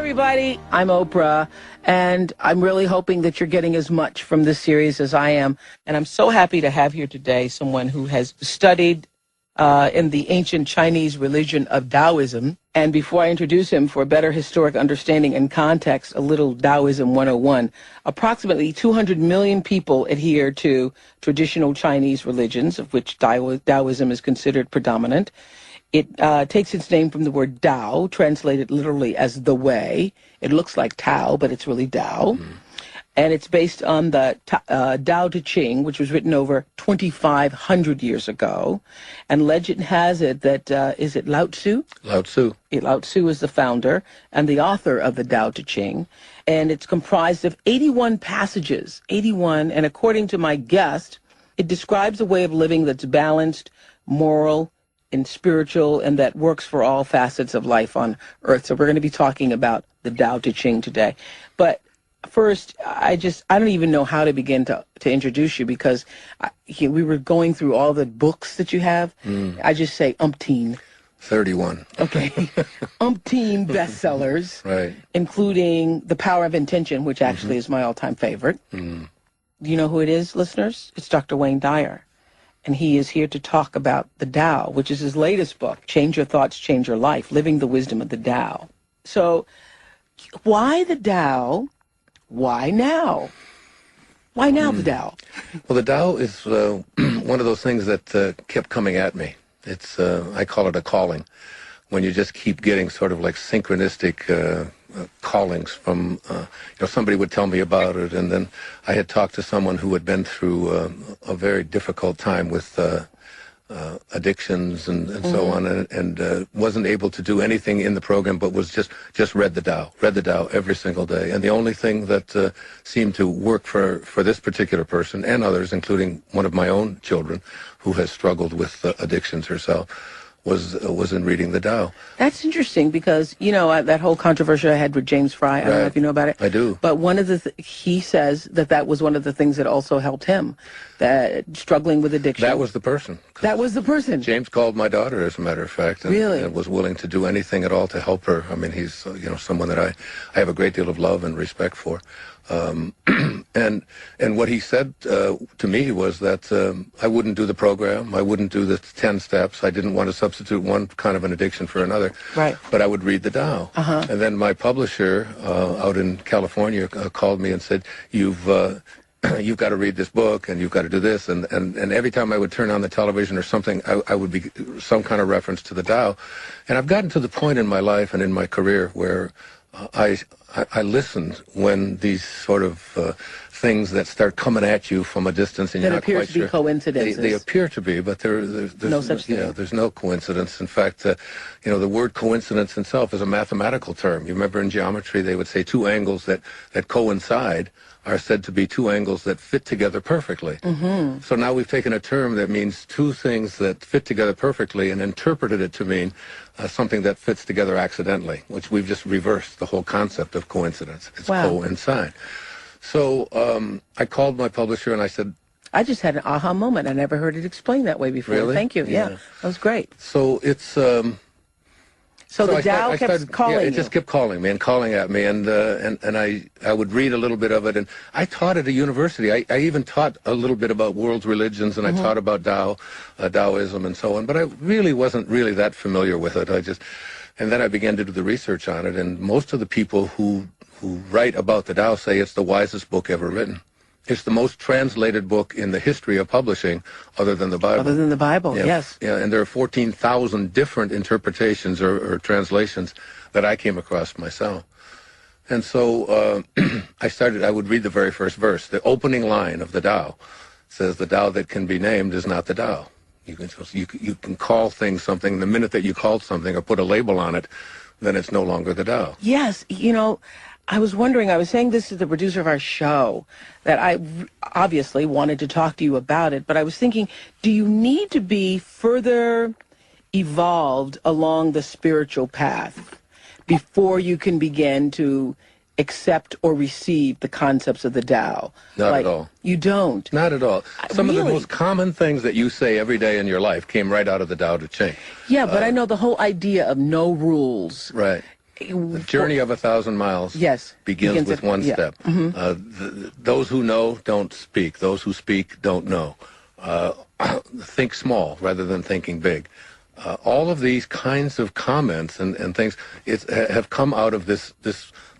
everybody. I'm Oprah, and I'm really hoping that you're getting as much from this series as I am. And I'm so happy to have here today someone who has studied in the ancient Chinese religion of Taoism. And before I introduce him, for a better historic understanding and context, a little Taoism 101. Approximately 200 million people adhere to traditional Chinese religions, of which Taoism is considered predominant. It takes its name from the word Tao, translated literally as the way. It looks like Tao, but it's really Tao. Mm-hmm. And it's based on the Tao Te Ching, which was written over 2,500 years ago. And legend has it that, is it Lao Tzu? Lao Tzu. Lao Tzu is the founder and the author of the Tao Te Ching. And it's comprised of 81 passages, 81. And according to my guest, it describes a way of living that's balanced, moral, and spiritual, and that works for all facets of life on Earth. So we're going to be talking about the Tao Te Ching today. But first, I don't even know how to begin to introduce you, because we were going through all the books that you have. I just say umpteen. 31. Okay. Umpteen bestsellers. Right. Including The Power of Intention, which actually is my all-time favorite. Do you know who it is, listeners? It's Dr. Wayne Dyer. And he is here to talk about the Tao, which is his latest book, Change Your Thoughts, Change Your Life, Living the Wisdom of the Tao. So why the Tao? Why now? Why now the Tao? Well, the Tao is one of those things that kept coming at me. It's I call it a calling, when you just keep getting sort of like synchronistic callings from, somebody would tell me about it, and then I had talked to someone who had been through a very difficult time with addictions and so on, and wasn't able to do anything in the program, but was just read the Tao every single day. And the only thing that seemed to work for this particular person and others, including one of my own children who has struggled with addictions herself, was in reading the Tao. That's interesting, because, that whole controversy I had with James Fry, I don't know if you know about it. I do. But one of he says that was one of the things that also helped him, that struggling with addiction. That was the person. That was the person. James called my daughter, as a matter of fact, and was willing to do anything at all to help her. I mean, he's someone that I have a great deal of love and respect for. And what he said to me was that I wouldn't do the program, I wouldn't do the 10 steps, I didn't want to substitute one kind of an addiction for another, right? But I would read the Tao. And then my publisher out in California called me and said, you've got to read this book, and you've got to do this, and every time I would turn on the television or something, I would be some kind of reference to the Tao. And I've gotten to the point in my life and in my career where I listened when these sort of things that start coming at you from a distance, and you're not quite sure. That appears to be coincidences. They appear to be, but there's no such thing. Yeah, there's no coincidence. In fact, the word coincidence itself is a mathematical term. You remember in geometry they would say two angles that coincide are said to be two angles that fit together perfectly. So now we've taken a term that means two things that fit together perfectly and interpreted it to mean something that fits together accidentally, which we've just reversed the whole concept of coincidence. It's coincide. So I called my publisher and I said, I just had an aha moment. I never heard it explained that way before. Really? Thank you. Yeah, that was great. So it's... So the Tao kept calling you. Yeah, it just kept calling me and calling at me, and I would read a little bit of it, and I taught at a university. I even taught a little bit about world religions, and I taught about Taoism and so on, but I really wasn't really that familiar with it. And then I began to do the research on it, and most of the people who write about the Tao say it's the wisest book ever written. It's the most translated book in the history of publishing, other than the Bible. Other than the Bible, yes. Yeah, and there are 14,000 different interpretations or translations that I came across myself. And so I would read the very first verse. The opening line of the Tao says, the Tao that can be named is not the Tao. You can call things something. The minute that you call something or put a label on it, then it's no longer the Tao. Yes, I was wondering, I was saying this to the producer of our show, that I obviously wanted to talk to you about it, but I was thinking, do you need to be further evolved along the spiritual path before you can begin to accept or receive the concepts of the Tao? Not at all. You don't? Not at all. Some of the most common things that you say every day in your life came right out of the Tao Te Ching. Yeah, but I know the whole idea of no rules. Right. The journey of 1,000 miles Yes. begins with one yeah. step. Those who know don't speak. Those who speak don't know. Think small rather than thinking big. All of these kinds of comments and things have come out of this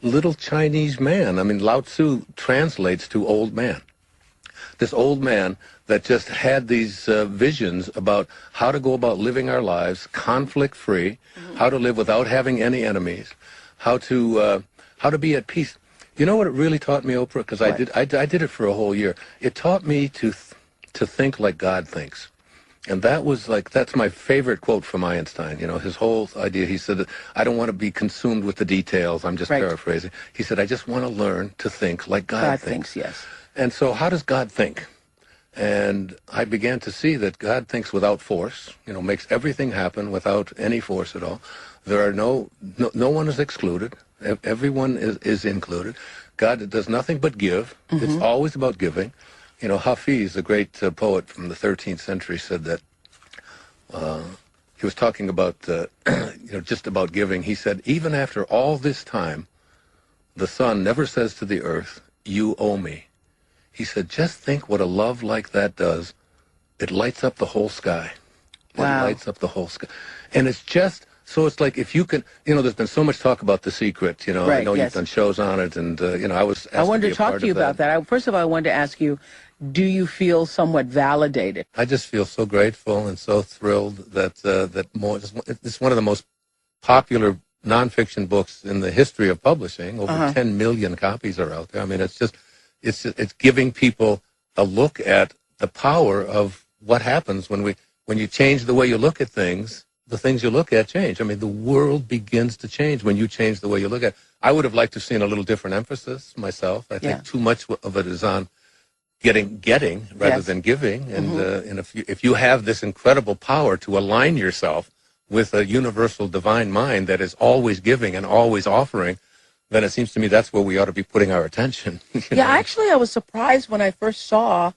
little Chinese man. I mean, Lao Tzu translates to old man. This old man that just had these visions about how to go about living our lives conflict-free, how to live without having any enemies, how to be at peace. You know what it really taught me, Oprah? Because I did it for a whole year. It taught me to think like God thinks. And that's my favorite quote from Einstein. You know, his whole idea, he said, I don't want to be consumed with the details. I'm just paraphrasing. He said, I just want to learn to think like God thinks. Yes. And so how does God think? And I began to see that God thinks without force, you know, makes everything happen without any force at all. There are no one is excluded. Everyone is included. God does nothing but give. It's always about giving. You know, Hafiz, the great poet from the 13th century, said that he was talking about, just about giving. He said, even after all this time, the sun never says to the earth, you owe me. He said, just think what a love like that does. It lights up the whole sky. Wow. It lights up the whole sky. And it's just, so it's like if you can, you know, there's been so much talk about The Secret. You know, I know you've done shows on it, and, I was asked I wanted to to talk to you about that. First of all, I wanted to ask you, do you feel somewhat validated? I just feel so grateful and so thrilled that it's one of the most popular nonfiction books in the history of publishing. Over 10 million copies are out there. I mean, it's giving people a look at the power of what happens when you change the way you look at things. The things you look at change. I mean, the world begins to change when you change the way you look at it. I would have liked to have seen a little different emphasis myself. I think too much of it is on getting rather than giving. And if you have this incredible power to align yourself with a universal divine mind that is always giving and always offering, then it seems to me that's where we ought to be putting our attention. Actually, I was surprised when I first saw,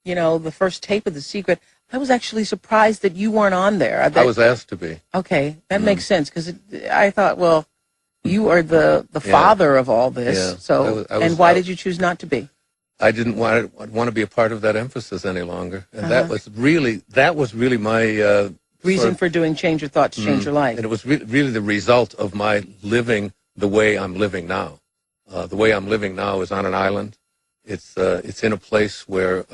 the first tape of The Secret. I was actually surprised that you weren't on there. I was asked to be. Okay, that makes sense, because I thought, well, you are the father of all this. Yeah. So, why did you choose not to be? I didn't want to be a part of that emphasis any longer, and that was really my reason for doing Change Your Thoughts, Change Your Life. And it was really the result of my living the way I'm living now. The way I'm living now is on an island. It's in a place where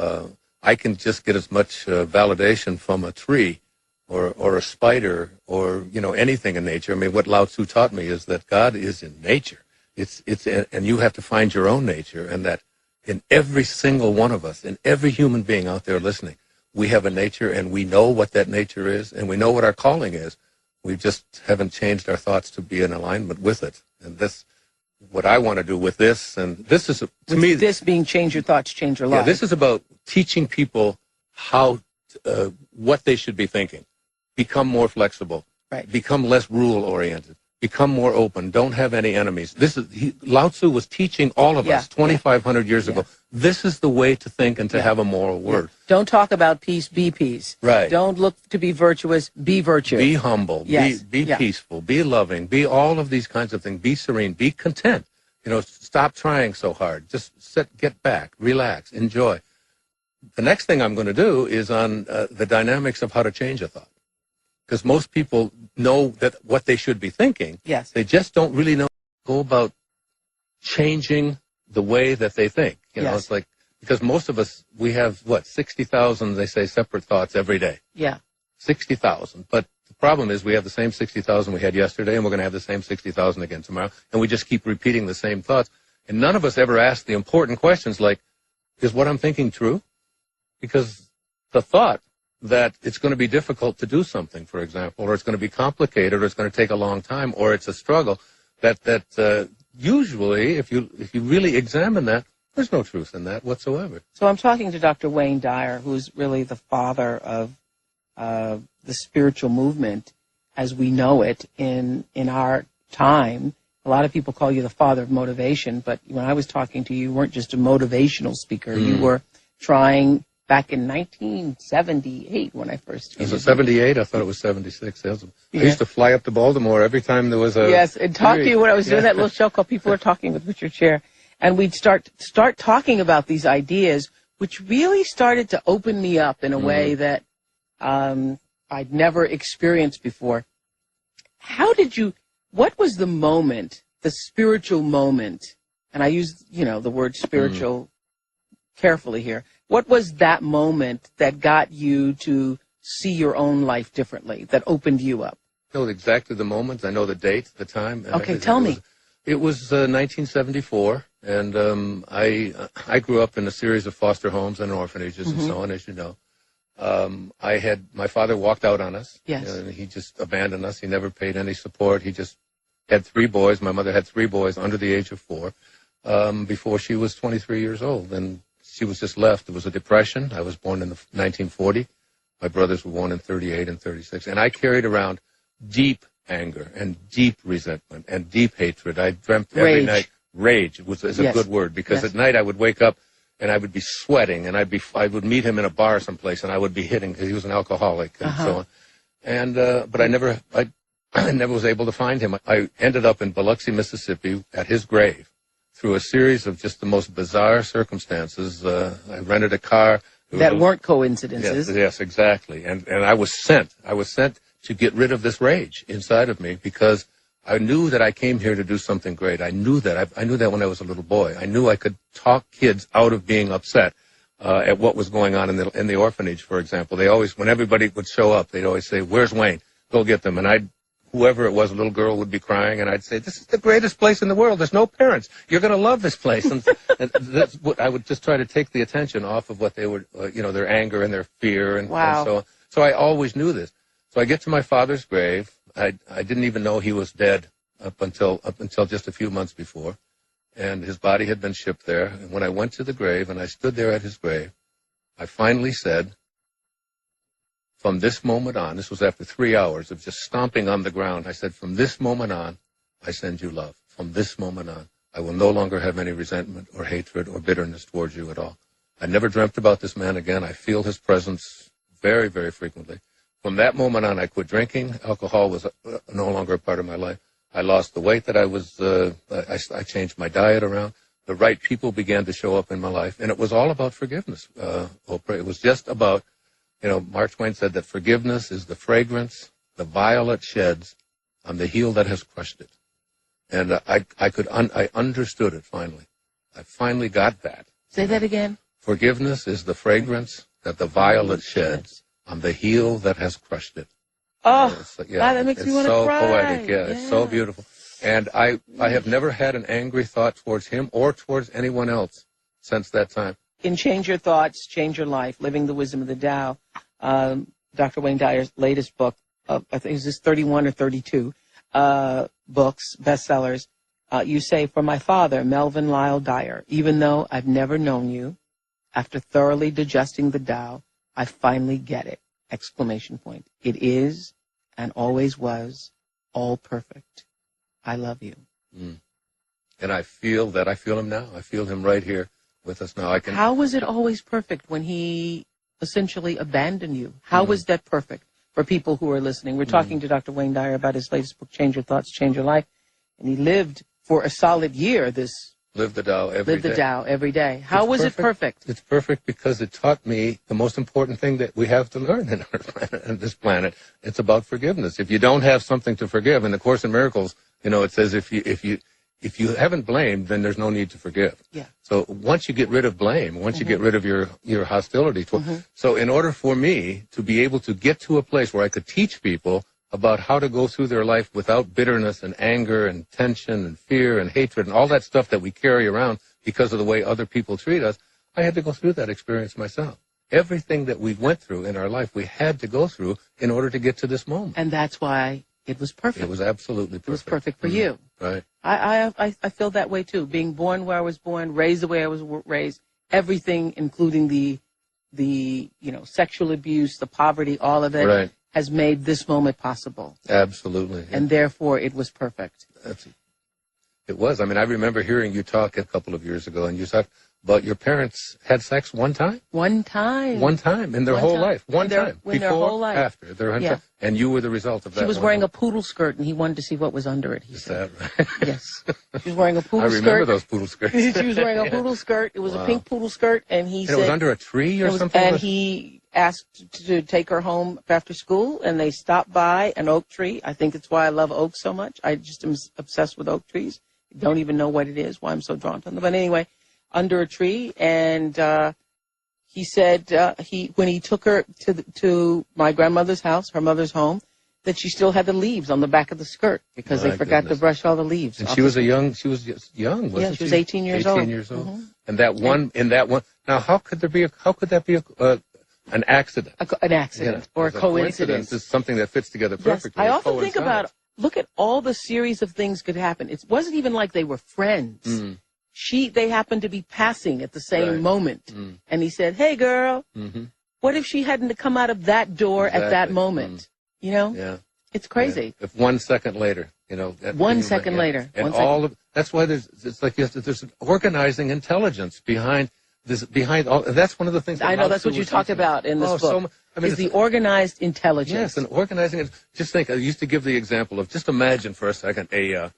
I can just get as much validation from a tree or a spider or anything in nature. I mean, what Lao Tzu taught me is that God is in nature. And you have to find your own nature, and that in every single one of us, in every human being out there listening, we have a nature, and we know what that nature is, and we know what our calling is. We just haven't changed our thoughts to be in alignment with it. And this, what I want to do with this, and this is, to me... This being Change Your Thoughts, Change Your Life. Yeah, this is about teaching people how, what they should be thinking. Become more flexible. Right. Become less rule-oriented. Become more open. Don't have any enemies. Lao Tzu was teaching all of us 2,500 years ago. This is the way to think and to have a moral word. Don't talk about peace, be peace. Right. Don't look to be virtuous, be virtuous. Be humble. Yes. Be peaceful. Be loving. Be all of these kinds of things. Be serene. Be content. Stop trying so hard. Just get back, relax, enjoy. The next thing I'm going to do is on the dynamics of how to change a thought. Because most people know that what they should be thinking. Yes. They just don't really know how to go about changing the way that they think. It's like, because most of us, we have, 60,000, they say, separate thoughts every day. Yeah. 60,000. But the problem is we have the same 60,000 we had yesterday, and we're going to have the same 60,000 again tomorrow. And we just keep repeating the same thoughts. And none of us ever ask the important questions like, is what I'm thinking true? Because the thought that it's going to be difficult to do something, for example, or it's going to be complicated, or it's going to take a long time, or it's a struggle, that usually, if you really examine that, there's no truth in that whatsoever. So I'm talking to Dr. Wayne Dyer, who's really the father of the spiritual movement as we know it in our time. A lot of people call you the father of motivation, but when I was talking to you, you weren't just a motivational speaker. You were trying back in 1978 when I first. Was it 78? I thought it was 76. I used to fly up to Baltimore every time there was a. Yes, and talk to you when I was doing that little show called People Are Talking with Richard Scher. And we'd start talking about these ideas, which really started to open me up in a way that I'd never experienced before. What was the moment, the spiritual moment, and I use, the word spiritual carefully here. What was that moment that got you to see your own life differently, that opened you up? I know exactly the moment. I know the date, the time. Okay, tell me. It was 1974, and I grew up in a series of foster homes and orphanages and so on, as you know. My father walked out on us. Yes. And he just abandoned us. He never paid any support. He just had 3 boys. My mother had 3 boys under the age of 4 before she was 23 years old, and she was just left. There was a depression. I was born in 1940. My brothers were born in 38 and 36, and I carried around deep anger and deep resentment and deep hatred. I dreamt every night. Rage is a good word, because at night I would wake up and I would be sweating, and I would meet him in a bar someplace, and I would be hitting because he was an alcoholic and so on. And but I never was able to find him. I ended up in Biloxi, Mississippi, at his grave through a series of just the most bizarre circumstances. I rented a car. That weren't coincidences. Yes, exactly. And I was sent to get rid of this rage inside of me, because I knew that I came here to do something great. I knew that. I knew that when I was a little boy. I knew I could talk kids out of being upset at what was going on in the orphanage, for example. They always, when everybody would show up, they'd always say, "Where's Wayne? Go get them." And whoever it was, a little girl would be crying, and I'd say, "This is the greatest place in the world. There's no parents. You're going to love this place." And that's what I would just try to take the attention off of what they were, their anger and their fear and so on. So I always knew this. So I get to my father's grave. I didn't even know he was dead up until just a few months before, and his body had been shipped there. And when I went to the grave and I stood there at his grave, I finally said, from this moment on, this was after 3 hours of just stomping on the ground, I said, from this moment on, I send you love. From this moment on, I will no longer have any resentment or hatred or bitterness towards you at all. I never dreamt about this man again. I feel his presence very, very frequently. From that moment on, I quit drinking. Alcohol was no longer a part of my life. I lost the weight that I was, I changed my diet around. The right people began to show up in my life. And it was all about forgiveness, Oprah. It was just about, Mark Twain said that forgiveness is the fragrance the violet sheds on the heel that has crushed it. And I understood it finally. I finally got that. Say that again. Forgiveness is the fragrance that the violet sheds on the heel that has crushed it. Oh, wow, that makes me want to cry. It's so poetic, it's so beautiful. And I have never had an angry thought towards him or towards anyone else since that time. In Change Your Thoughts, Change Your Life, Living the Wisdom of the Tao, Dr. Wayne Dyer's latest book, I think it's just 31 or 32 books, bestsellers. You say, for my father, Melvin Lyle Dyer, even though I've never known you, after thoroughly digesting the Tao, I finally get it! Exclamation point. It is and always was all perfect. I love you. And I feel that. I feel him now. I feel him right here with us now. How was it always perfect when he essentially abandoned you? How was that perfect for people who are listening? We're talking to Dr. Wayne Dyer about his latest book, Change Your Thoughts, Change Your Life. And he lived for a solid year Live the Tao every day. Live the Tao every day. How was it perfect? It's perfect because it taught me the most important thing that we have to learn in this planet. It's about forgiveness. If you don't have something to forgive, in the Course in Miracles, it says if you haven't blamed, then there's no need to forgive. Yeah. So once you get rid of blame, once you get rid of your hostility, so in order for me to be able to get to a place where I could teach people about how to go through their life without bitterness and anger and tension and fear and hatred and all that stuff that we carry around because of the way other people treat us, I had to go through that experience myself. Everything that we went through in our life, we had to go through in order to get to this moment. And that's why it was perfect. It was absolutely perfect. It was perfect for you. Right. I feel that way too. Being born where I was born, raised the way I was raised, everything, including the sexual abuse, the poverty, all of it. Right. Has made this moment possible. Absolutely. Yeah. And therefore, it was perfect. It was. I mean, I remember hearing you talk a couple of years ago, and you talked But your parents had sex one time? One time. One time in their whole life. One time. In their whole life. After. Yeah. And you were the result of that. She was wearing a poodle skirt, and he wanted to see what was under it, he said. Is that right? Yes. She was wearing a poodle skirt. I remember those poodle skirts. She was wearing a poodle skirt. It was a pink poodle skirt, and he said... it was under a tree or something? And he asked to take her home after school, and they stopped by an oak tree. I think it's why I love oaks so much. I just am obsessed with oak trees. Don't even know what it is, why I'm so drawn to them. But anyway, under a tree, and he said when he took her to my grandmother's house, her mother's home, that she still had the leaves on the back of the skirt because they forgot to brush all the leaves. And she was young, wasn't she? Yeah, she was 18 years old. 18 years old. Mm-hmm. And that one, now how could that be an accident? An accident or a coincidence. Is something that fits together perfectly. Yes, I often think about, look at all the series of things could happen. It wasn't even like they were friends. Mm. They happened to be passing at the same moment. Mm. And he said, hey, girl, what if she hadn't come out of that door at that moment? Mm. You know? Yeah. It's crazy. Yeah. If 1 second later, One second later. And that's why there's an organizing intelligence behind this, that's one of the things. I know that's what you talk about in this book. Is the organized intelligence. Yes, and organizing it. Just think, I used to give the example of, just imagine for a second a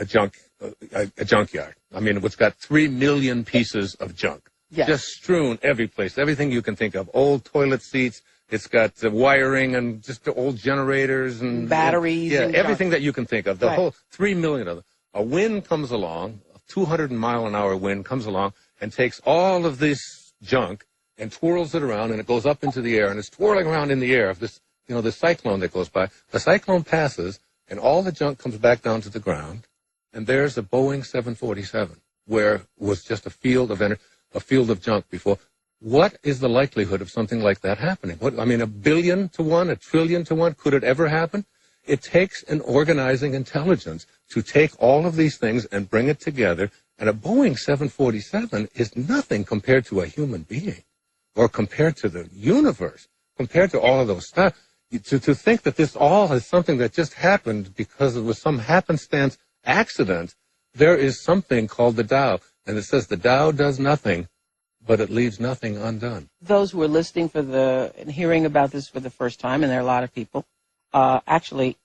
junkyard. I mean, it's got 3 million pieces of junk. Yes. Just strewn every place. Everything you can think of. Old toilet seats. It's got wiring and just the old generators and batteries. And everything that you can think of. The whole 3 million of them. A wind comes along, a 200-mile-an-hour wind comes along and takes all of this junk and twirls it around, and it goes up into the air, and it's twirling around in the air of this, this cyclone that goes by. The cyclone passes, and all the junk comes back down to the ground, and there's a Boeing 747, where it was just a field of junk before. What is the likelihood of something like that happening? 1 billion to 1, 1 trillion to 1? Could it ever happen? It takes an organizing intelligence to take all of these things and bring it together. And a Boeing 747 is nothing compared to a human being or compared to the universe, compared to all of those stuff. To think that this all is something that just happened because it was some happenstance accident, there is something called the Tao. And it says the Tao does nothing, but it leaves nothing undone. Those who are listening and hearing about this for the first time, and there are a lot of people actually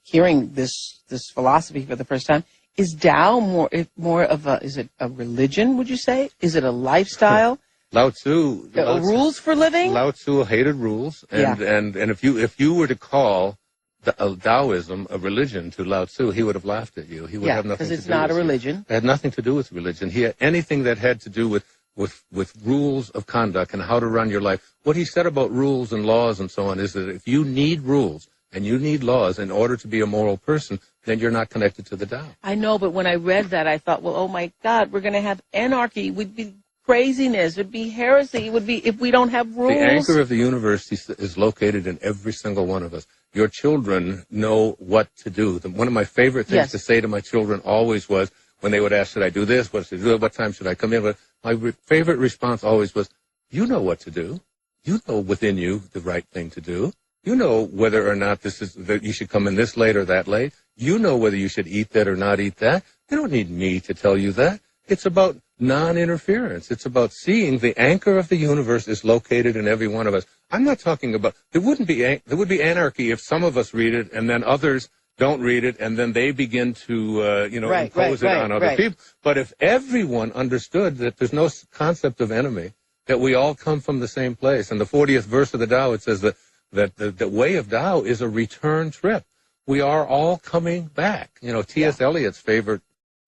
hearing this philosophy for the first time, is Tao more of is it a religion, would you say? Is it a lifestyle? Lao Tzu. Rules for living? Lao Tzu hated rules. And if you were to call Taoism a religion to Lao Tzu, he would have laughed at you. He would have nothing to do with it. Because it's not a religion. It had nothing to do with religion. He had anything that had to do with rules of conduct and how to run your life. What he said about rules and laws and so on is that if you need rules and you need laws in order to be a moral person, then you're not connected to the Tao. I know, but when I read that, I thought, well, oh my God, we're going to have anarchy. It would be craziness. It would be heresy. It would be if we don't have rules. The anchor of the universe is located in every single one of us. Your children know what to do. One of my favorite things to say to my children always was, when they would ask, should I do this? What time should I come in? But my favorite response always was, you know what to do. You know within you the right thing to do. You know whether or not that you should come in this late or that late. You know whether you should eat that or not eat that. You don't need me to tell you that. It's about non-interference. It's about seeing the anchor of the universe is located in every one of us. I'm not talking about, there would be anarchy if some of us read it and then others don't read it and then they begin to, impose it on other people. But if everyone understood that there's no concept of enemy, that we all come from the same place. In the 40th verse of the Tao, it says that the way of Tao is a return trip. We are all coming back. T.S. Eliot's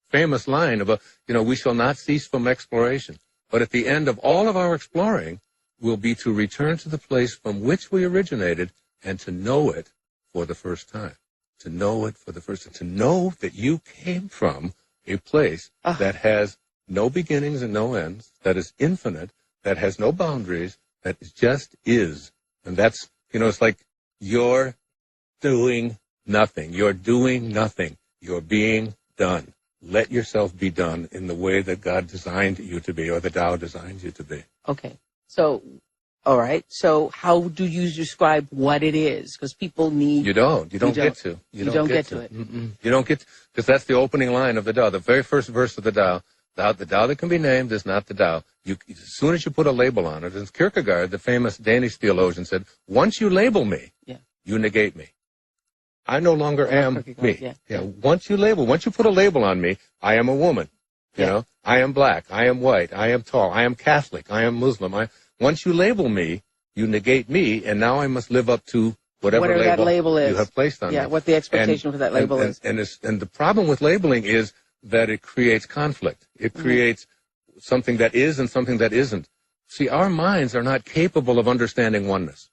famous line about, we shall not cease from exploration. But at the end of all of our exploring will be to return to the place from which we originated and to know it for the first time. To know it for the first time. To know that you came from a place that has no beginnings and no ends, that is infinite, that has no boundaries, that just is. And that's, it's like you're doing nothing. You're doing nothing. You're being done. Let yourself be done in the way that God designed you to be, or the Tao designed you to be. Okay. So, all right. So how do you describe what it is? Because people need... You don't get to. You don't get to it. You don't get to, because that's the opening line of the Tao. The very first verse of the Tao, The Tao that can be named is not the Tao. As soon as you put a label on it, as Kierkegaard, the famous Danish theologian, said, once you label me, you negate me. I no longer am me. Once you put a label on me, I am a woman. You know, I am black, I am white, I am tall, I am Catholic, I am Muslim. Once you label me, you negate me, and now I must live up to whatever that label is you have placed on me. Yeah, what the expectation for that label is. And the problem with labeling is that it creates conflict. It creates something that is and something that isn't. See, our minds are not capable of understanding oneness.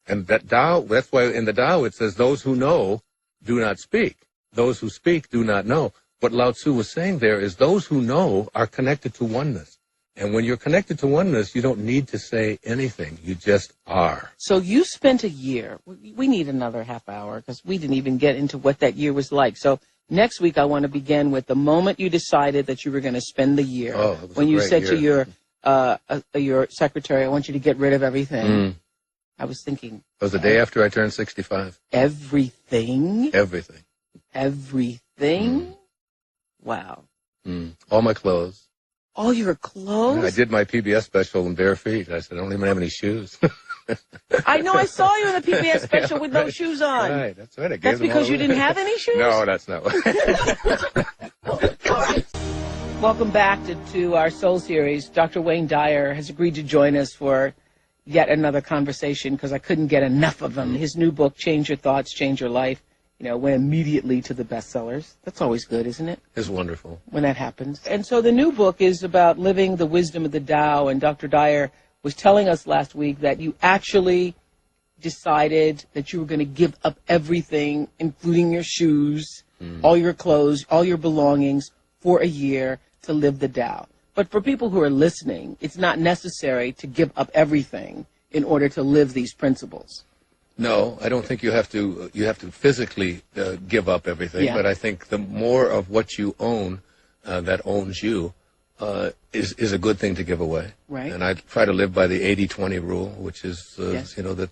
And that Tao, that's why in the Tao it says, those who know do not speak. Those who speak do not know. What Lao Tzu was saying there is those who know are connected to oneness. And when you're connected to oneness, you don't need to say anything. You just are. So you spent a year. We need another half hour because we didn't even get into what that year was like. So next week I want to begin with the moment you decided that you were going to spend the year. When you said to your secretary, I want you to get rid of everything. I was thinking. It was the day after I turned 65. Everything? Everything. Everything? Wow. All my clothes. All your clothes? I did my PBS special in bare feet. I said, I don't even have any shoes. I know. I saw you in the PBS special with no shoes on. Right. That's right. That's because you didn't have any shoes? No, that's not what. Welcome back to our Soul Series. Dr. Wayne Dyer has agreed to join us for yet another conversation because I couldn't get enough of him. His new book, Change Your Thoughts, Change Your Life, went immediately to the bestsellers. That's always good, isn't it? It's wonderful. When that happens. And so the new book is about living the wisdom of the Tao, and Dr. Dyer was telling us last week that you actually decided that you were going to give up everything, including your shoes, all your clothes, all your belongings, for a year to live the Tao. But for people who are listening, it's not necessary to give up everything in order to live these principles. No, I don't think you have to physically give up everything, but I think the more of what you own that owns you is a good thing to give away. Right. And I try to live by the 80-20 rule, which is, the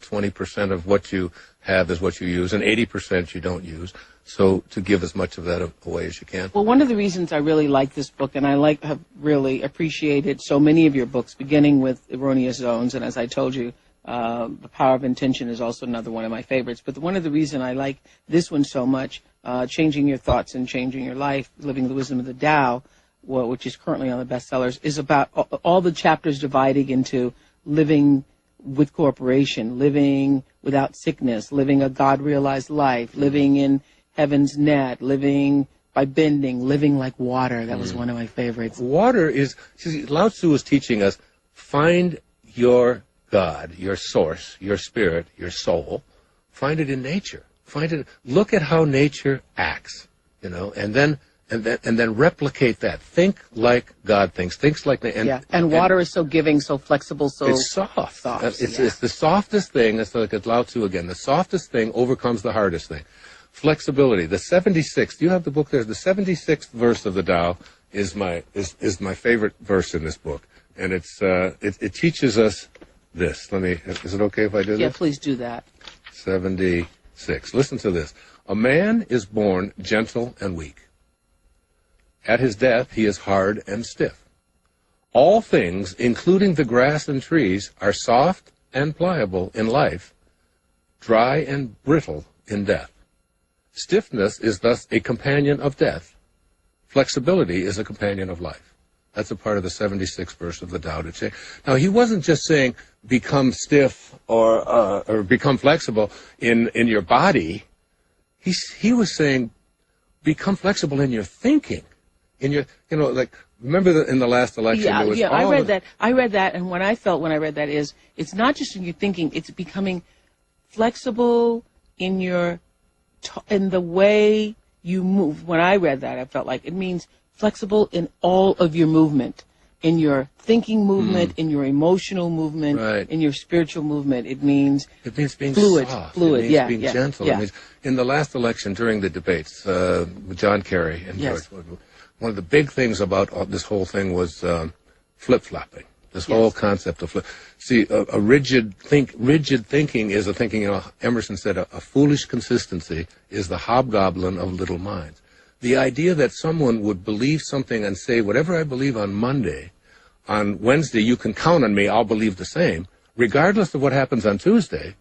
20% of what you have is what you use, and 80% you don't use. So to give as much of that away as you can. Well, one of the reasons I really like this book, and I have really appreciated so many of your books, beginning with Erroneous Zones, and as I told you, The Power of Intention is also another one of my favorites. But one of the reasons I like this one so much, Changing Your Thoughts and Changing Your Life, Living the Wisdom of the Tao, which is currently on the bestsellers, is about all the chapters dividing into living with cooperation, living without sickness, living a God-realized life, living in heaven's net, living by bending, living like water. That was one of my favorites. Water is, Lao Tzu is teaching us, find your God, your source, your spirit, your soul. Find it in nature. Look at how nature acts, and then replicate that. Think like God thinks. And water is so giving, so flexible, so it's soft. It's the softest thing. It's like Lao Tzu again. The softest thing overcomes the hardest thing. Flexibility. The 76th. Do you have the book there? The 76th verse of the Tao is my favorite verse in this book, and it teaches us this. Is it okay if I do this? Yeah, please do that. 76. Listen to this. A man is born gentle and weak. At his death, he is hard and stiff. All things, including the grass and trees, are soft and pliable in life, dry and brittle in death. Stiffness is thus a companion of death. Flexibility is a companion of life. That's a part of the 76th verse of the Tao Te Ching. Now, he wasn't just saying become stiff or become flexible in your body. He was saying become flexible in your thinking. In your, remember in the last election? I read that, and what I felt when I read that is it's not just in your thinking; it's becoming flexible in in the way you move. When I read that, I felt like it means flexible in all of your movement, in your thinking movement, in your emotional movement, in your spiritual movement. It means being fluid, soft. It means being gentle. It means in the last election during the debates with John Kerry and George Floyd, one of the big things about this whole thing was flip-flopping. This whole concept of flip. See, a rigid thinking is a thinking. Emerson said, a foolish consistency is the hobgoblin of little minds. the idea that someone would believe something and say, whatever I believe on Monday, on Wednesday you can count on me, I'll believe the same, regardless of what happens on Tuesday,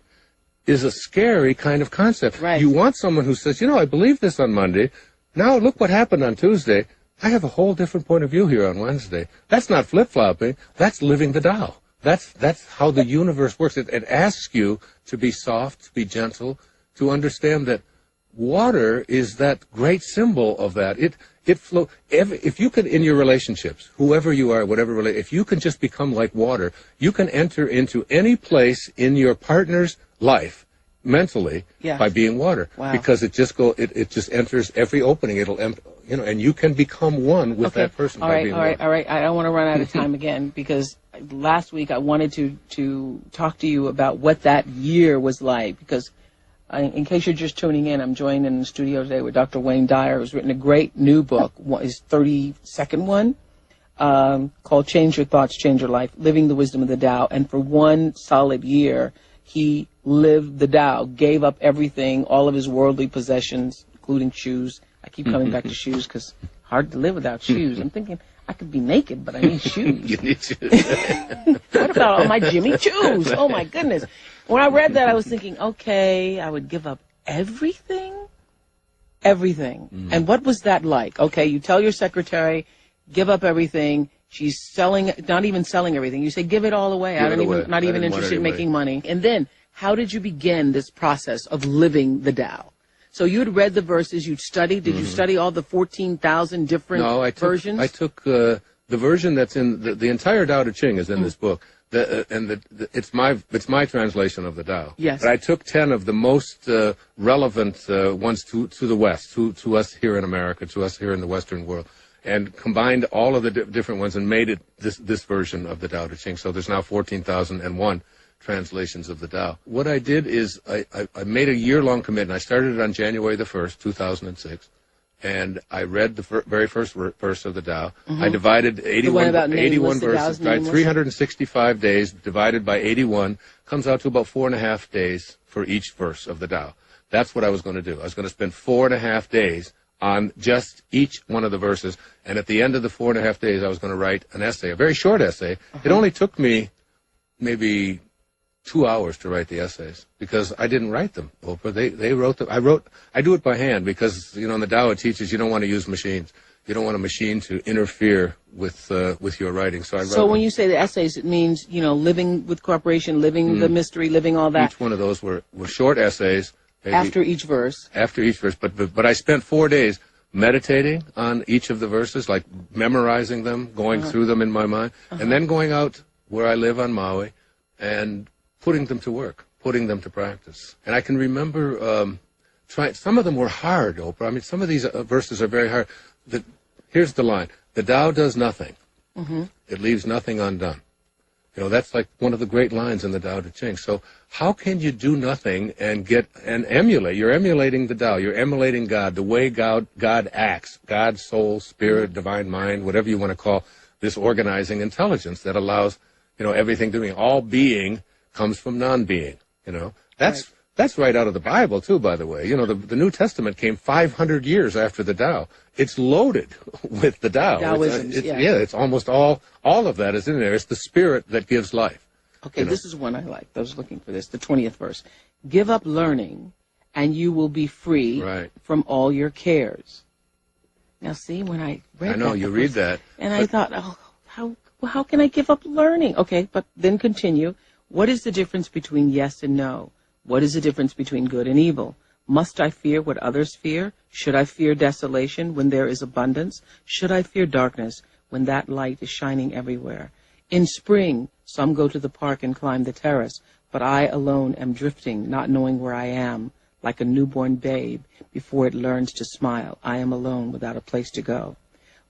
is a scary kind of concept. Right. You want someone who says, I believe this on Monday, now look what happened on Tuesday, I have a whole different point of view here on Wednesday. That's not flip-flopping, that's living the Tao. That's how the universe works. It asks you to be soft, to be gentle, to understand that water is that great symbol of that. It flow. If you could, in your relationships, whoever you are, whatever, if you can just become like water, you can enter into any place in your partner's life mentally by being water. Wow. Because it just enters every opening. And you can become one with that person by being water. All right. I don't want to run out of time again, because last week I wanted to talk to you about what that year was like, because in case you're just tuning in, I'm joined in the studio today with Dr. Wayne Dyer, who's written a great new book, his 32nd one, called Change Your Thoughts, Change Your Life, Living the Wisdom of the Tao. And for one solid year, he lived the Tao, gave up everything, all of his worldly possessions, including shoes. I keep coming back to shoes because hard to live without shoes. I'm thinking I could be naked, but I need shoes. You need shoes. What about all my Jimmy Choos? Oh, my goodness. When I read that, I was thinking, okay, I would give up everything? Everything. And what was that like? Okay, you tell your secretary, give up everything. She's not even selling everything. You say, give it all away. Not even interested in making money. And then, how did you begin this process of living the Tao? So you had read the verses, you'd studied. Did you study all the 14,000 different versions? I took the version that's in the entire Tao Te Ching is in this book. It's my translation of the Tao. Yes. But I took 10 of the most relevant ones to the West, to us here in America, to us here in the Western world, and combined all of the different ones and made it this version of the Tao Te Ching. So there's now 14,001 translations of the Tao. What I did is I made a year-long commitment. I started it on January the 1st, 2006. And I read the very first verse of the Tao. I divided 81 verses, right? 365 days divided by 81 comes out to about 4.5 days for each verse of the Tao. That's what I was going to do. I was going to spend 4.5 days on just each one of the verses. And at the end of the 4.5 days, I was going to write an essay, a very short essay. It only took me maybe 2 hours to write the essays because I didn't write them, Oprah. They wrote them. I do it by hand because, in the Tao it teaches you don't want to use machines. You don't want a machine to interfere with your writing. So I wrote them. When you say the essays, it means, living with cooperation, living the mystery, living all that. Each one of those were short essays. After each verse. After each verse. But I spent 4 days meditating on each of the verses, like memorizing them, going through them in my mind, and then going out where I live on Maui and putting them to work, putting them to practice. And I can remember some of them were hard, Oprah. I mean, some of these verses are very hard. Here's the line. The Tao does nothing. It leaves nothing undone. That's like one of the great lines in the Tao Te Ching. So how can you do nothing and emulate? You're emulating the Tao. You're emulating God, the way God acts, God, soul, spirit, divine mind, whatever you want to call this organizing intelligence that allows, everything to be. All being comes from non-being, That's right out of the Bible, too, by the way. The New Testament came 500 years after the Tao. It's loaded with the Tao. Taoisms, it's almost all of that is in there. It's the spirit that gives life. Okay, this is one I like. I was looking for this, the 20th verse. Give up learning, and you will be free from all your cares. Now, see, when I read that. I know, you read that. And I thought, how can I give up learning? Okay, but then continue. What is the difference between yes and no? What is the difference between good and evil? Must I fear what others fear? Should I fear desolation when there is abundance? Should I fear darkness when that light is shining everywhere? In spring, some go to the park and climb the terrace, but I alone am drifting, not knowing where I am, like a newborn babe before it learns to smile. I am alone without a place to go.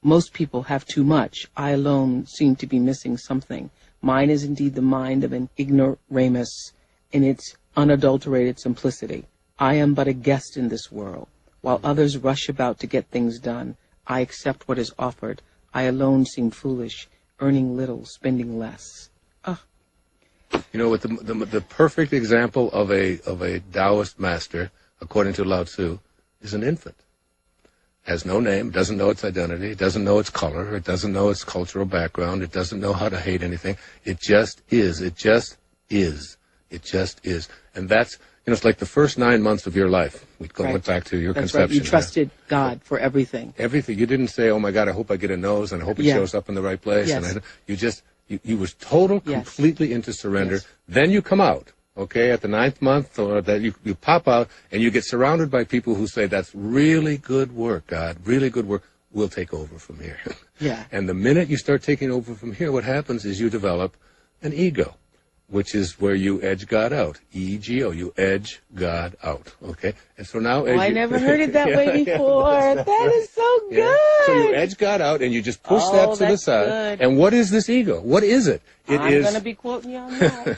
Most people have too much. I alone seem to be missing something. Mine is indeed the mind of an ignoramus in its unadulterated simplicity. I am but a guest in this world. While others rush about to get things done, I accept what is offered. I alone seem foolish, earning little, spending less. With the perfect example of a Taoist master, according to Lao Tzu, is an infant. has no name, doesn't know its identity, doesn't know its color, it doesn't know its cultural background, it doesn't know how to hate anything. It just is. It just is. It just is. And that's, it's like the first 9 months of your life. Went back to your That's conception. Right. You trusted God for everything. Everything. You didn't say, oh my God, I hope I get a nose and I hope it shows up in the right place. Yes. And you was total, completely into surrender. Yes. Then you come out. Okay, at the 9th month, or that you pop out and you get surrounded by people who say, that's really good work, God, really good work. We'll take over from here. Yeah. And the minute you start taking over from here, what happens is you develop an ego, which is where you edge God out. E-G-O, you edge God out. Okay? And so now... I never heard it that way before. That is so good. Yeah. So you edge God out and you just push that to the side. Good. And what is this ego? What is it? I'm going to be quoting you on that.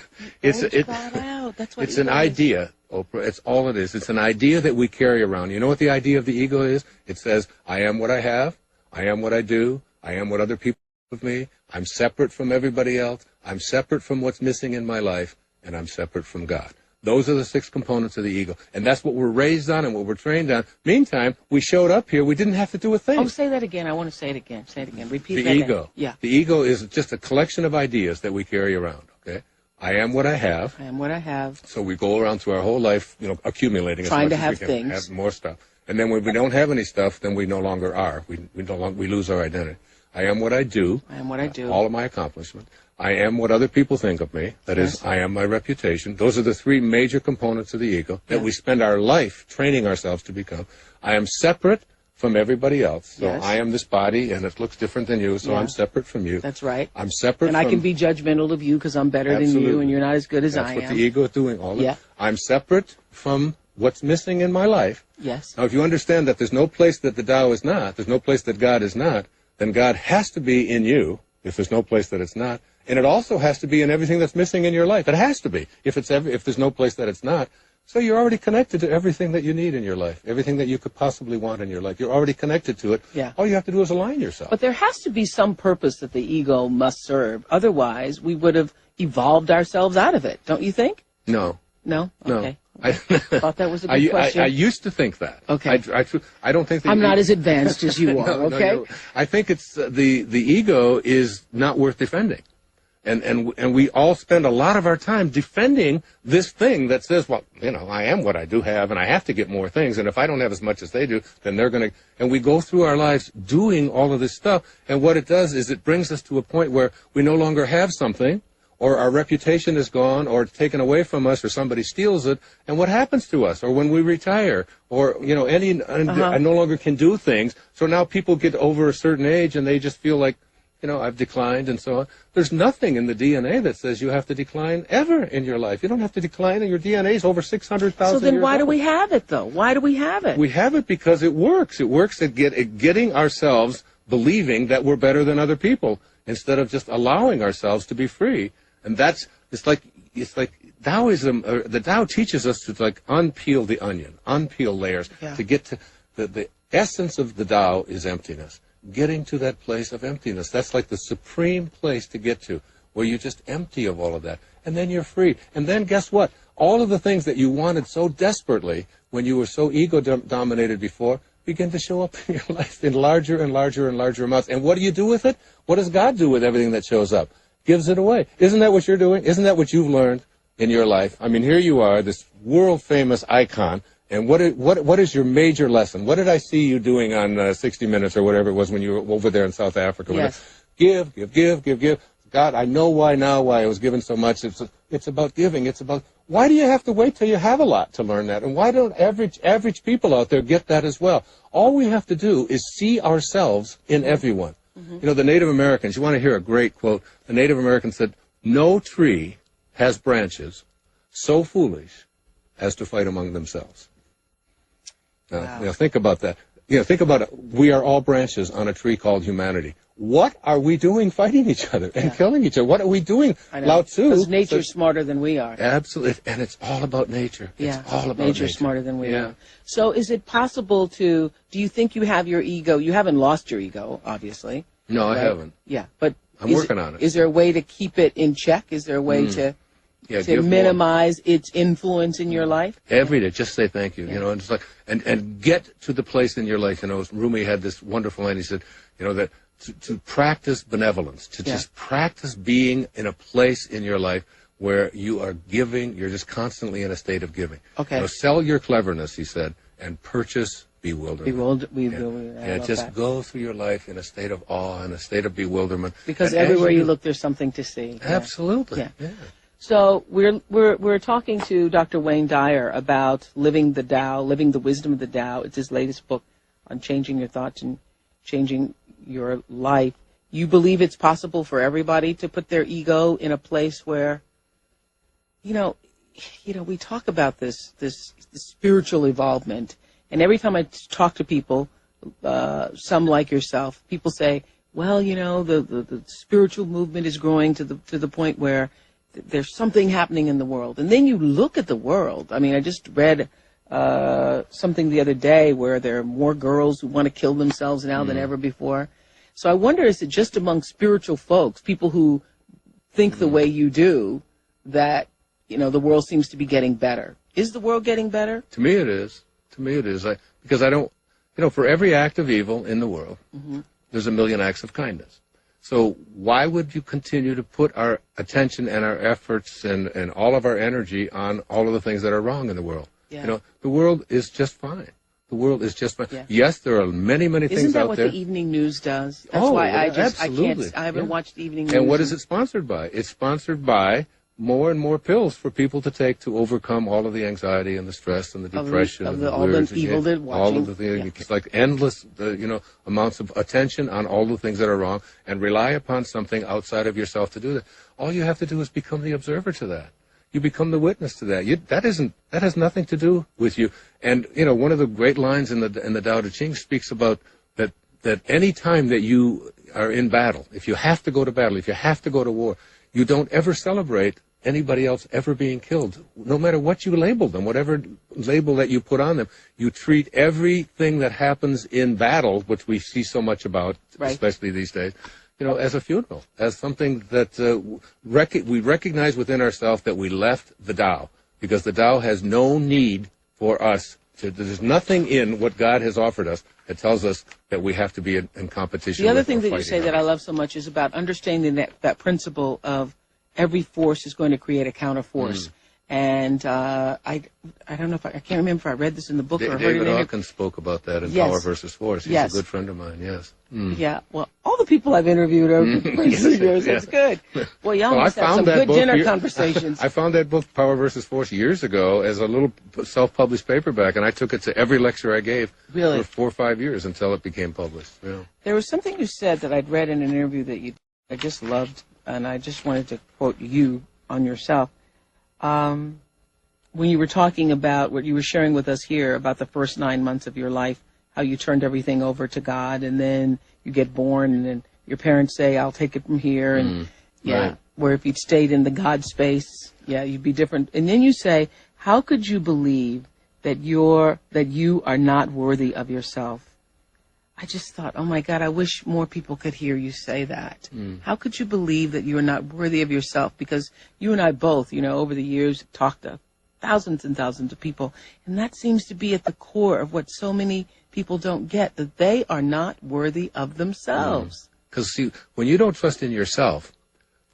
God out. That's what it's an idea, Oprah. It's all it is. It's an idea that we carry around. You know what the idea of the ego is? It says, I am what I have. I am what I do. I am what other people do with me. I'm separate from everybody else. I'm separate from what's missing in my life. And I'm separate from God. Those are the 6 components of the ego. And that's what we're raised on and what we're trained on. Meantime, we showed up here. We didn't have to do a thing. Oh, say that again. I want to say it again. Say it again. Repeat that. The ego. Yeah. The ego is just a collection of ideas that we carry around, okay? I am what I have. I am what I have. So we go around through our whole life, accumulating trying as much to have as we things. can, have more stuff. And then when we don't have any stuff, then we no longer are. We lose our identity. I am what I do. I am what I do. All of my accomplishments. I am what other people think of me. That is, I am my reputation. Those are the 3 major components of the ego that we spend our life training ourselves to become. I am separate from everybody else. So I am this body, and it looks different than you, so I'm separate from you. That's right. I'm separate and I can be judgmental of you because I'm better than you, and you're not as good as I am. That's what the ego is doing all the time. I'm separate from what's missing in my life. Yes. Now, if you understand that there's no place that the Tao is not, there's no place that God is not, then God has to be in you, if there's no place that it's not. And it also has to be in everything that's missing in your life. It has to be. If there's no place that it's not. So you're already connected to everything that you need in your life, everything that you could possibly want in your life. You're already connected to it. Yeah. All you have to do is align yourself. But there has to be some purpose that the ego must serve. Otherwise, we would have evolved ourselves out of it. Don't you think? No. No? Okay. No. I thought that was a good question. I used to think that. Okay. I don't think that I'm not as advanced as you are, okay? No, I think it's the ego is not worth defending. And we all spend a lot of our time defending this thing that says, well, I am what I do have, and I have to get more things, and if I don't have as much as they do, then they're going to... And we go through our lives doing all of this stuff, and what it does is it brings us to a point where we no longer have something, or our reputation is gone, or it's taken away from us, or somebody steals it, and what happens to us? Or when we retire, or, I no longer can do things, so now people get over a certain age, and they just feel like, I've declined and so on. There's nothing in the DNA that says you have to decline ever in your life. You don't have to decline, and your DNA is over 600,000 years old. So then why do we have it, though? Why do we have it? We have it because it works. It works at getting ourselves believing that we're better than other people instead of just allowing ourselves to be free. And it's like Taoism. The Tao teaches us to unpeel the onion, unpeel layers to get to the essence of the Tao is emptiness. Getting to that place of emptiness. That's like the supreme place to get to, where you're just empty of all of that. And then you're free. And then guess what? All of the things that you wanted so desperately when you were so ego-dominated before begin to show up in your life in larger and larger and larger amounts. And what do you do with it? What does God do with everything that shows up? Gives it away. Isn't that what you're doing? Isn't that what you've learned in your life? I mean, here you are, this world-famous icon. And what is your major lesson? What did I see you doing on 60 Minutes or whatever it was when you were over there in South Africa? Yes. Give. God, I know why now, why I was given so much. It's about giving. It's about, why do you have to wait till you have a lot to learn that? And why don't average people out there get that as well? All we have to do is see ourselves in everyone. Mm-hmm. The Native Americans, you want to hear a great quote. The Native Americans said, no tree has branches so foolish as to fight among themselves. Wow. Think about that. Think about it. We are all branches on a tree called humanity. What are we doing fighting each other and killing each other? What are we doing? Lao Tzu. Because nature's smarter than we are. Absolutely. And it's all about nature. Yeah. It's all about nature. Nature's smarter than we are. So is it possible do you think you have your ego? You haven't lost your ego, obviously. No, right? I haven't. Yeah. But I'm working on it. Is there a way to keep it in check? Is there a way to... Yeah, to minimize its influence in your life? Every day, just say thank you. You know, and it's like, and get to the place in your life. You know, Rumi had this wonderful line. He said, you know, that to practice benevolence, to just practice being in a place in your life where you are giving. You're just constantly in a state of giving. Okay. You know, sell your cleverness, he said, and purchase bewilderment. Just go through your life in a state of awe, in a state of bewilderment. Because everywhere you look, there's something to see. Absolutely. Yeah. So we're talking to Dr. Wayne Dyer about living the Tao, living the wisdom of the Tao. It's his latest book on changing your thoughts and changing your life. You believe it's possible for everybody to put their ego in a place where, you know, we talk about this spiritual evolvement, and every time I talk to people, some like yourself, people say, well, you know, the spiritual movement is growing to the point where there's something happening in the world. And then you look at the world. I mean, I just read something the other day where there are more girls who want to kill themselves now than ever before. So I wonder, is it just among spiritual folks, people who think the way you do, that, you know, the world seems to be getting better? Is the world getting better? To me it is. Because I don't, you know, for every act of evil in the world, there's a million acts of kindness. So why would you continue to put our attention and our efforts and all of our energy on all of the things that are wrong in the world? Yeah. You know, the world is just fine. The world is just fine. Yeah. Yes, there are many, many things out there. Isn't that what the evening news does? That's why I haven't watched evening news. And what is it sponsored by? It's sponsored by more and more pills for people to take to overcome all of the anxiety and the stress and the depression and all the evil they're watching. All of the things. It's like endless, amounts of attention on all the things that are wrong, and rely upon something outside of yourself to do that. All you have to do is become the observer to that. You become the witness to that. That has nothing to do with you. And you know, one of the great lines in the Tao Te Ching speaks about that any time that you are in battle, if you have to go to battle, if you have to go to war, you don't ever celebrate anybody else ever being killed, no matter what you label them, whatever label that you put on them. You treat everything that happens in battle, which we see so much about, especially these days, you know, as a funeral, as something that we recognize within ourselves that we left the Tao, because the Tao has no need for us. There's nothing in what God has offered us that tells us that we have to be in competition. The other thing that you say that I love so much is about understanding that principle of every force is going to create a counter force. And I don't know if I can't remember if I read this in the book or heard it. David Hawkins spoke about that in Power versus Force. He's a good friend of mine. Yes. Yeah. Well, all the people I've interviewed over the years. That's good. Well, y'all must have some good dinner conversations. I found that book, Power versus Force, years ago as a little self-published paperback, and I took it to every lecture I gave for 4 or 5 years until it became published. Yeah. There was something you said that I'd read in an interview that I just loved, and I just wanted to quote you on yourself. When you were talking about what you were sharing with us here about the first 9 months of your life, how you turned everything over to God, and then you get born, and then your parents say, I'll take it from here, and where if you'd stayed in the God space, you'd be different. And then you say, how could you believe that you are not worthy of yourself? I just thought, oh my God, I wish more people could hear you say that. How could you believe that you are not worthy of yourself? Because you and I both, you know, over the years talked to thousands and thousands of people, and that seems to be at the core of what so many people don't get, that they are not worthy of themselves. Because see, when you don't trust in yourself,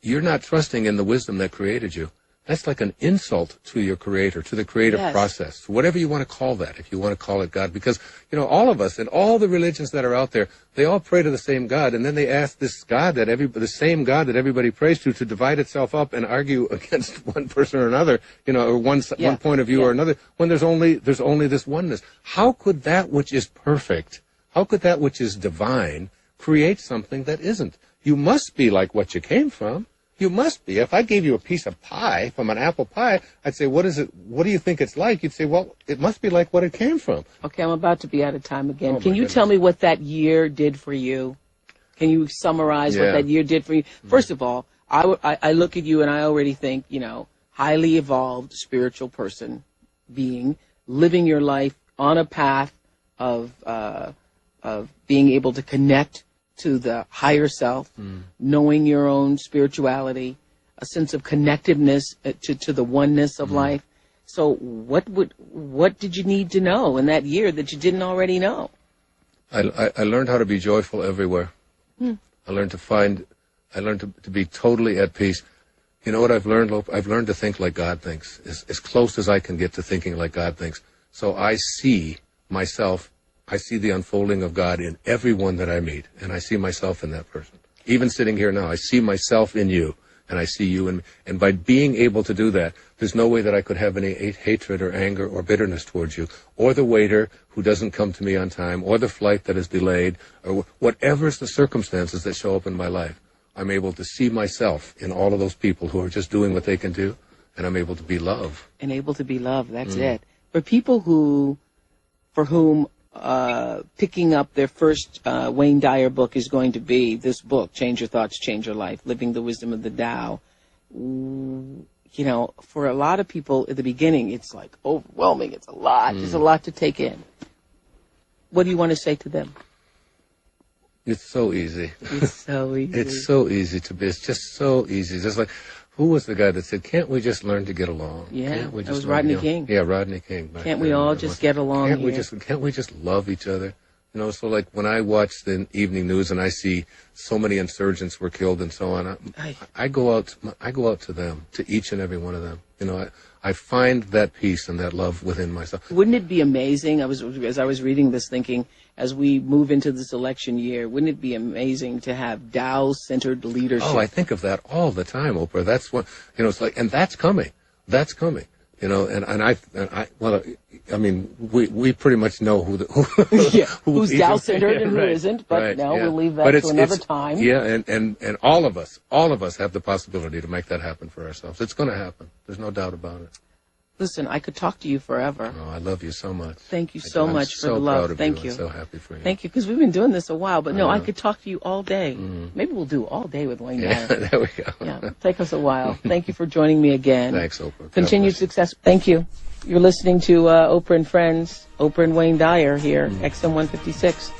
you're not trusting in the wisdom that created you. That's like an insult to your creator, to the creative process, whatever you want to call that, if you want to call it God. Because, you know, all of us and all the religions that are out there, they all pray to the same God. And then they ask this God the same God that everybody prays to divide itself up and argue against one person or another, you know, or one point of view or another, when there's only this oneness. How could that which is perfect, how could that which is divine create something that isn't? You must be like what you came from. You must be. If I gave you a piece of pie from an apple pie, I'd say, what is it? What do you think it's like? You'd say, well, it must be like what it came from. Okay, I'm about to be out of time again. Can you tell me what that year did for you? Can you summarize what that year did for you? First of all, I look at you and I already think, you know, highly evolved spiritual person, being, living your life on a path of being able to connect to the higher self, knowing your own spirituality, a sense of connectiveness to the oneness of life. So what did you need to know in that year that you didn't already know? I learned how to be joyful everywhere. I learned to be totally at peace. You know what I've learned, Lope? I've learned to think like God thinks, as close as I can get to thinking like God thinks. So I see myself, I see the unfolding of God in everyone that I meet, and I see myself in that person. Even sitting here now, I see myself in you, and I see you in me. And by being able to do that, there's no way that I could have any hatred or anger or bitterness towards you, or the waiter who doesn't come to me on time, or the flight that is delayed, or whatever's the circumstances that show up in my life. I'm able to see myself in all of those people who are just doing what they can do, and I'm able to be love. And able to be loved, that's it. For people for whom picking up their first Wayne Dyer book is going to be this book, Change Your Thoughts, Change Your Life, Living the Wisdom of the Tao, you know, for a lot of people at the beginning, it's like overwhelming. It's a lot. There's a lot to take in. What do you want to say to them? It's so easy. It's so easy. It's so easy to be. It's just so easy. Just like, who was the guy that said, can't we just learn to get along? Yeah, that was Rodney King. Yeah, Rodney King. Can't we all just get along Can't we just love each other? You know, so like when I watch the evening news and I see so many insurgents were killed and so on, I go out to them, to each and every one of them. You know, I find that peace and that love within myself. Wouldn't it be amazing? As I was reading this, thinking, as we move into this election year, wouldn't it be amazing to have Tao-centered leadership? Oh, I think of that all the time, Oprah. That's what, you know, it's like, and that's coming. That's coming. You know, I mean, we pretty much know who's Tao-centered and who isn't, but we'll leave that to another time. Yeah, and all of us have the possibility to make that happen for ourselves. It's going to happen. There's no doubt about it. Listen, I could talk to you forever. Oh, I love you so much. Thank you so much for the love. Thank you. I'm so happy for you. Thank you, because we've been doing this a while, but no, I could talk to you all day. Maybe we'll do all day with Wayne Dyer. There we go. Yeah, take us a while. Thank you for joining me again. Thanks, Oprah. Continued success. Thank you. You're listening to Oprah and Friends, Oprah and Wayne Dyer here, XM 156.